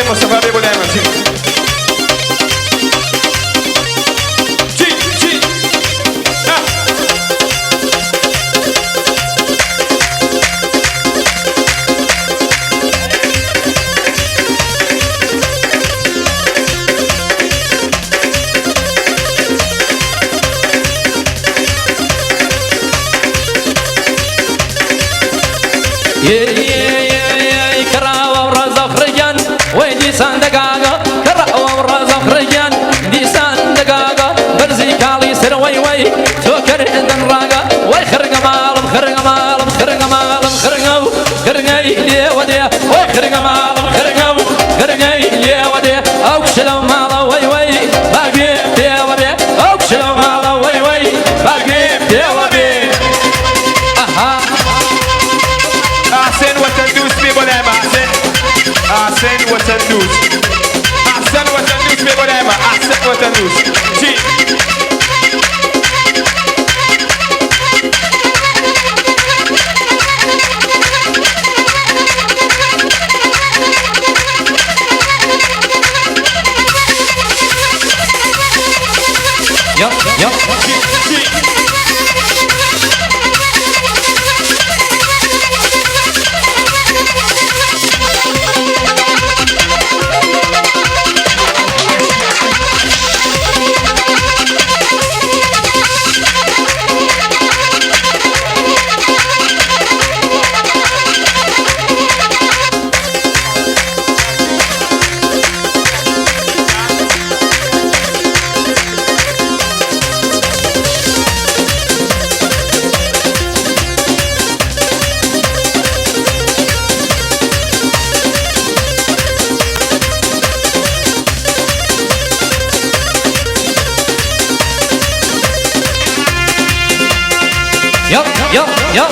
حسين مصطفى ابو دايما كراوة ورزق رجان ويدي صندقاقة كراوة ورزق رجان دي صندقاقة برزي كالي سر وي وي توكر دنراقة وي خرق مالم خرق مالم خرق مالم خرقو خرقي لي ودي وي خرق مالم خرقو خرقي لي ودي اوكشلو مالو وي وي باقي دي ودي اوكشلو مالو وي وي باقي دي ودي احسن وتندوس بيبو دايما احسن وتندوس احسن وتندوس بيبو دايما احسن وتندوس جي يب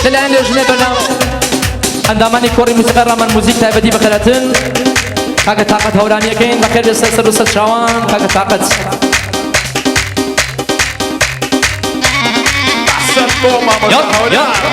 الآن جنبنا عندما نكوري موسيقى من موزيك تابدي بخلاتن كاكا طاقة هورانية كين بخير السلسل وسط شوان كاكا طاقة احسن بوما مصطفى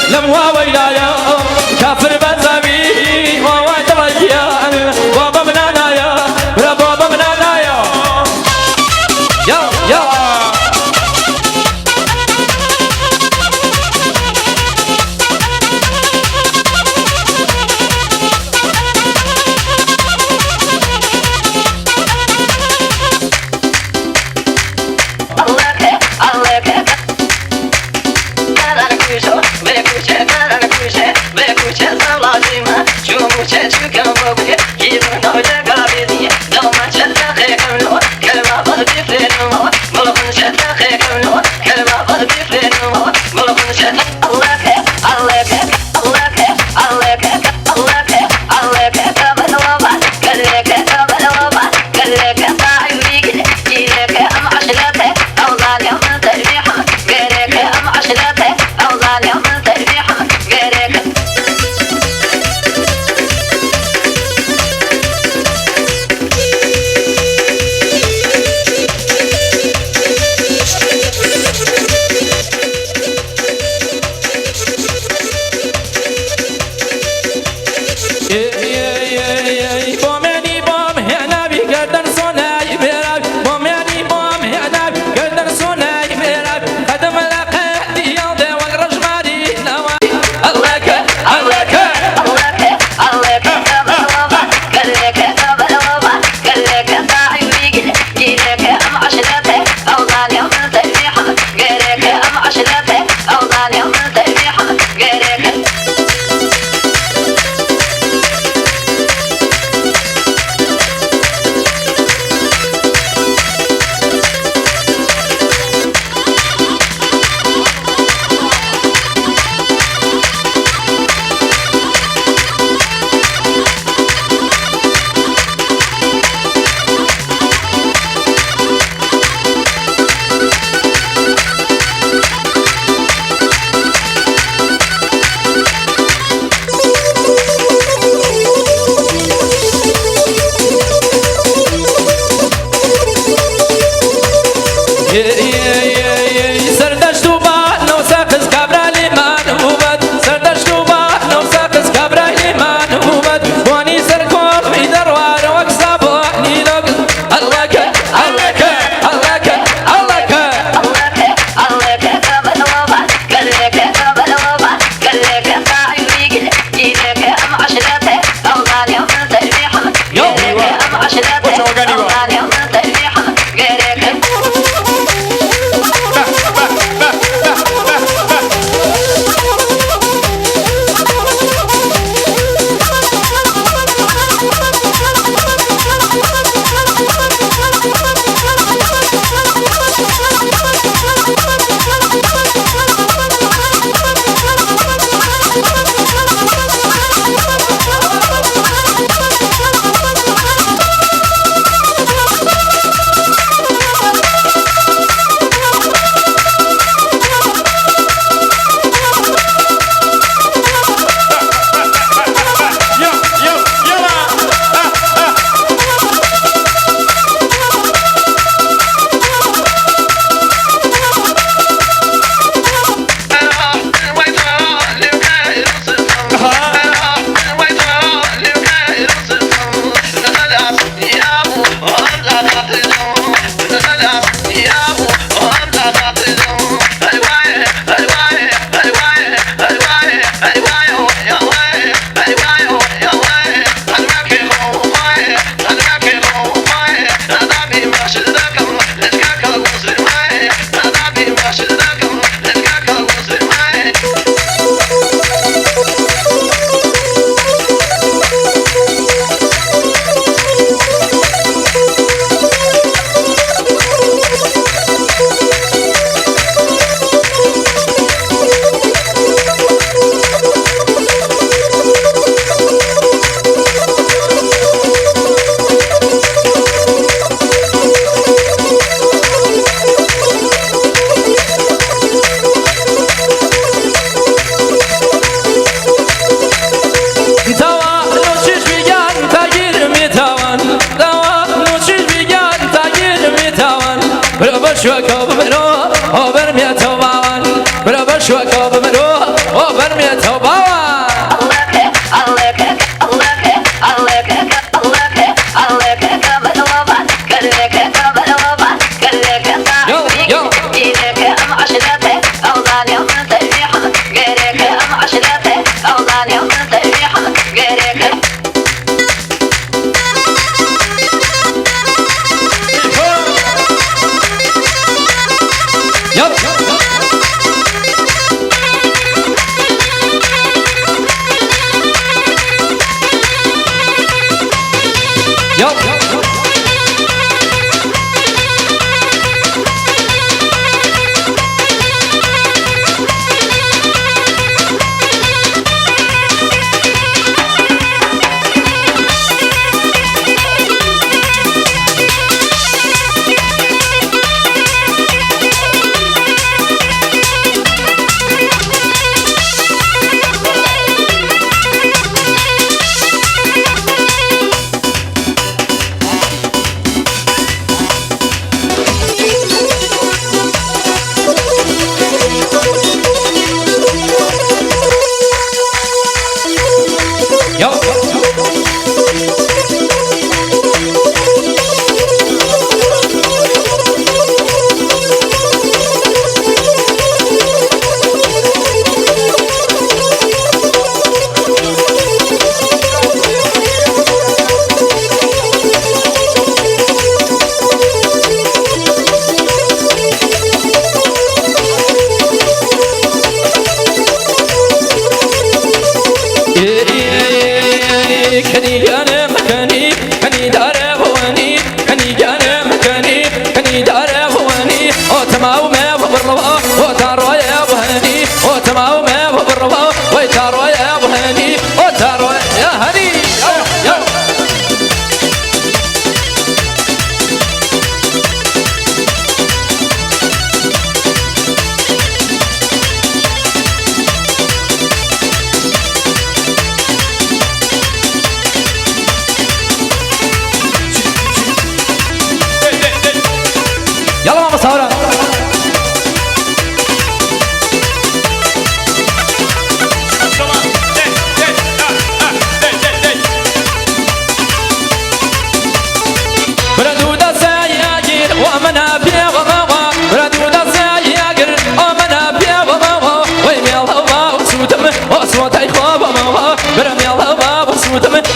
لموا ويلايا كافر بزامي وواي دليا بابا منايا بابا منايا يا سردشت و با نو ساقز کابرالی من هوبد سردشت و با نو ساقز کابرالی من هوبد وانی سرکوب می دروار وک سابانی لگز الله که الله که الله که الله که الله که قبل وبا قلبك قبل وبا قلبك صاحي ويقل جيبك ام عشرته الله اليوم تلميح غيرك ام عشرته الله اليوم تلميح غيرك شوكو بمرو وبرمي توباوان برا شوكو بمرو وبرمي توباوان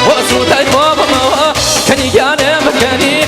وسوتي بابا كني كان مكاني